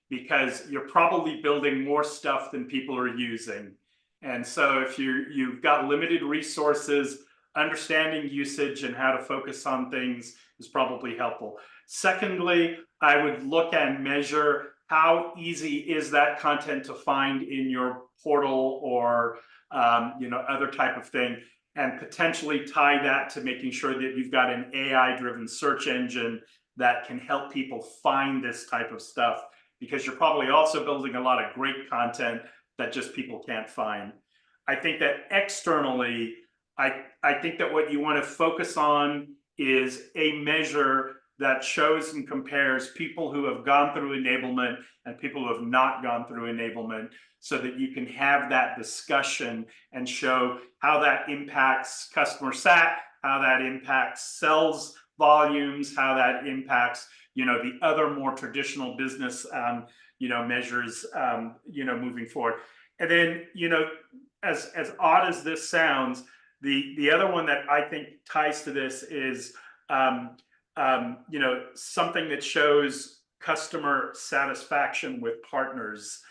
[SPEAKER 2] because you're probably building more stuff than people are using. And so if you've got limited resources, understanding usage and how to focus on things is probably helpful. Secondly, I would look and measure how easy is that content to find in your portal or other type of thing, and potentially tie that to making sure that you've got an AI-driven search engine that can help people find this type of stuff, because you're probably also building a lot of great content that just people can't find. I think that externally, I think that what you want to focus on is a measure that shows and compares people who have gone through enablement and people who have not gone through enablement, so that you can have that discussion and show how that impacts customer sat, how that impacts sales volumes, how that impacts, the other more traditional business, measures, moving forward. And then, as odd as this sounds, the other one that I think ties to this is, something that shows customer satisfaction with partners.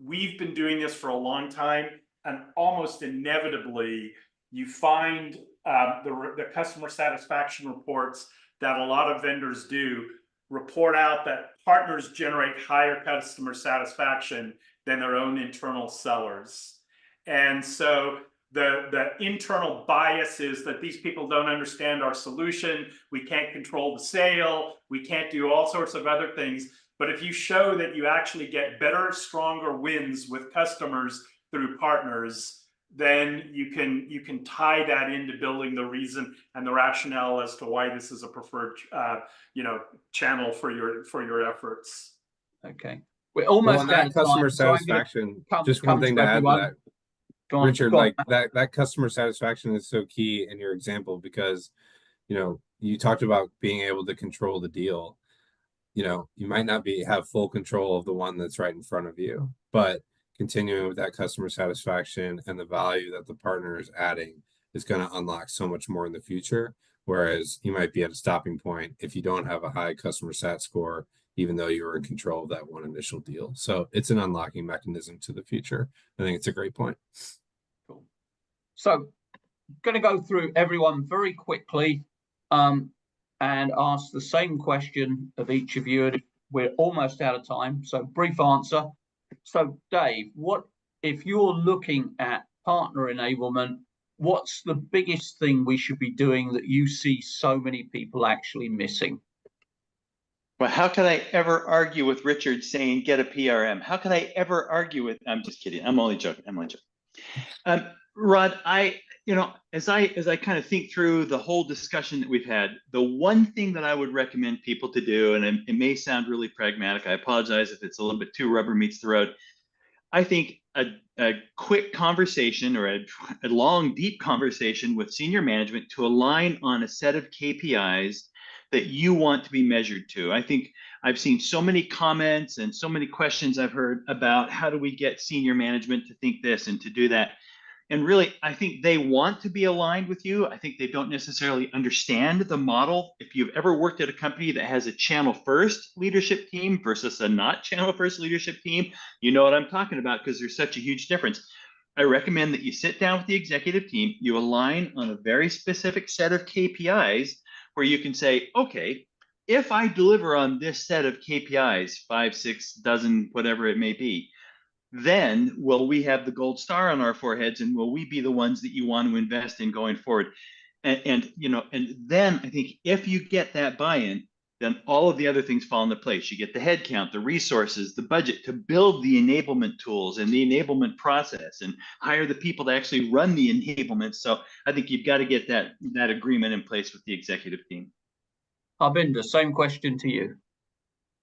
[SPEAKER 2] We've been doing this for a long time, and almost inevitably, you find the customer satisfaction reports that a lot of vendors do report out that partners generate higher customer satisfaction than their own internal sellers. And so the internal bias is that these people don't understand our solution, we can't control the sale, we can't do all sorts of other things. But if you show that you actually get better, stronger wins with customers through partners, then you can tie that into building the reason and the rationale as to why this is a preferred channel for your efforts.
[SPEAKER 1] Okay, we're almost
[SPEAKER 4] Well,
[SPEAKER 1] out
[SPEAKER 4] that
[SPEAKER 1] of
[SPEAKER 4] customer
[SPEAKER 1] time, so
[SPEAKER 4] satisfaction,
[SPEAKER 1] come
[SPEAKER 4] just one thing to add to
[SPEAKER 1] everyone.
[SPEAKER 4] that.
[SPEAKER 1] Go on,
[SPEAKER 4] Richard,
[SPEAKER 1] go on.
[SPEAKER 4] like that customer satisfaction is so key in your example, because you talked about being able to control the deal. You might not have full control of the one that's right in front of you, but continuing with that customer satisfaction and the value that the partner is adding is going to unlock so much more in the future. Whereas you might be at a stopping point if you don't have a high customer sat score, even though you were in control of that one initial deal. So it's an unlocking mechanism to the future. I think it's a great point.
[SPEAKER 1] Cool. So going to go through everyone very quickly, and ask the same question of each of you. And we're almost out of time, so brief answer. So Dave, what if you're looking at partner enablement, what's the biggest thing we should be doing that you see so many people actually missing?
[SPEAKER 5] Well, how could I ever argue with Richard saying get a PRM? How could I ever argue with? I'm just kidding. I'm only joking. Rod, as I kind of think through the whole discussion that we've had, the one thing that I would recommend people to do, and it may sound really pragmatic, I apologize if it's a little bit too rubber meets the road. I think a quick conversation or a long, deep conversation with senior management to align on a set of KPIs that you want to be measured to. I think I've seen so many comments and so many questions I've heard about how do we get senior management to think this and to do that. And really, I think they want to be aligned with you. I think they don't necessarily understand the model. If you've ever worked at a company that has a channel first leadership team versus a not channel first leadership team, you know what I'm talking about, because there's such a huge difference. I recommend that you sit down with the executive team, you align on a very specific set of KPIs where you can say, okay, if I deliver on this set of KPIs, 5, 6, dozen, whatever it may be, then will we have the gold star on our foreheads, and will we be the ones that you want to invest in going forward? And then I think if you get that buy-in, then all of the other things fall into place. You get the head count, the resources, the budget to build the enablement tools and the enablement process, and hire the people to actually run the enablement. So I think you've got to get that agreement in place with the executive team.
[SPEAKER 1] Harbinder, same question to you.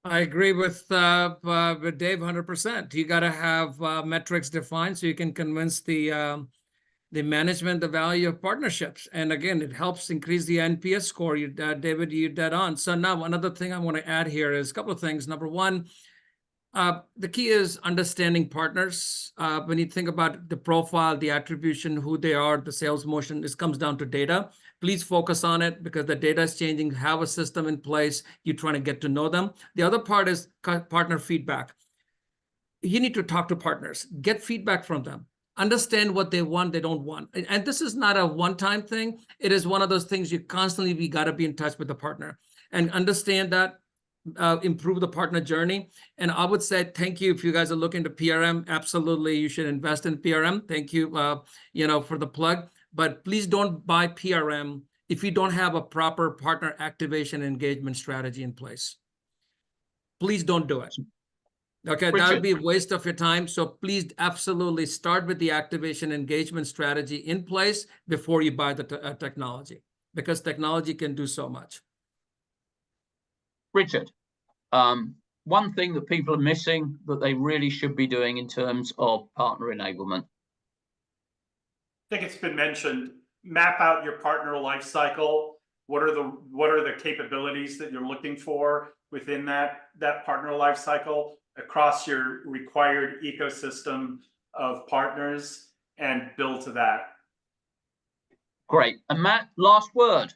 [SPEAKER 3] I agree with Dave 100%. You got to have metrics defined so you can convince the management the value of partnerships. And again, it helps increase the NPS score. David, you dead on. So now another thing I want to add here is a couple of things. Number one, the key is understanding partners. When you think about the profile, the attribution, who they are, the sales motion, this comes down to data. Please focus on it because the data is changing. Have a system in place. You're trying to get to know them. The other part is partner feedback. You need to talk to partners, get feedback from them, understand what they want, they don't want. And this is not a one-time thing. It is one of those things we got to be in touch with the partner and understand that, improve the partner journey. And I would say, thank you. If you guys are looking to PRM, absolutely, you should invest in PRM. Thank you, for the plug. But please don't buy PRM if you don't have a proper partner activation engagement strategy in place. Please don't do it. Okay, that would be a waste of your time. So please absolutely start with the activation engagement strategy in place before you buy the technology, because technology can do so much.
[SPEAKER 1] Richard, one thing that people are missing that they really should be doing in terms of partner enablement.
[SPEAKER 2] I think it's been mentioned, map out your partner life cycle. What are the capabilities that you're looking for within that partner life cycle across your required ecosystem of partners, and build to that.
[SPEAKER 1] Great. And Matt, last word.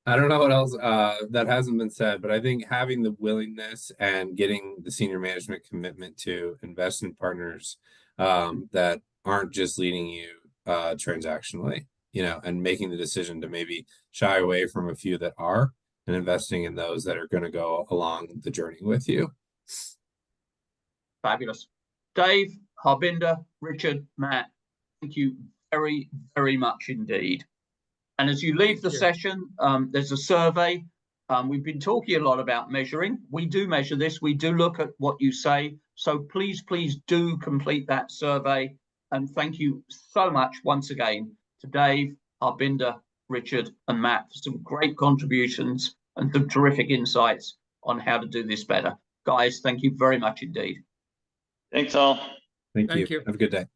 [SPEAKER 4] I don't know what else that hasn't been said, but I think having the willingness and getting the senior management commitment to invest in partners that aren't just leading you transactionally, and making the decision to maybe shy away from a few that are, and investing in those that are going to go along the journey with you.
[SPEAKER 1] Fabulous. Dave, Harbinder, Richard, Matt, thank you very, very much indeed. And as you leave the session, there's a survey. We've been talking a lot about measuring. We do measure this. We do look at what you say. So please, please do complete that survey. And thank you so much once again to Dave, Harbinder, Richard, and Matt for some great contributions and some terrific insights on how to do this better. Guys, thank you very much indeed.
[SPEAKER 5] Thanks all.
[SPEAKER 4] Thank you. Have a good day.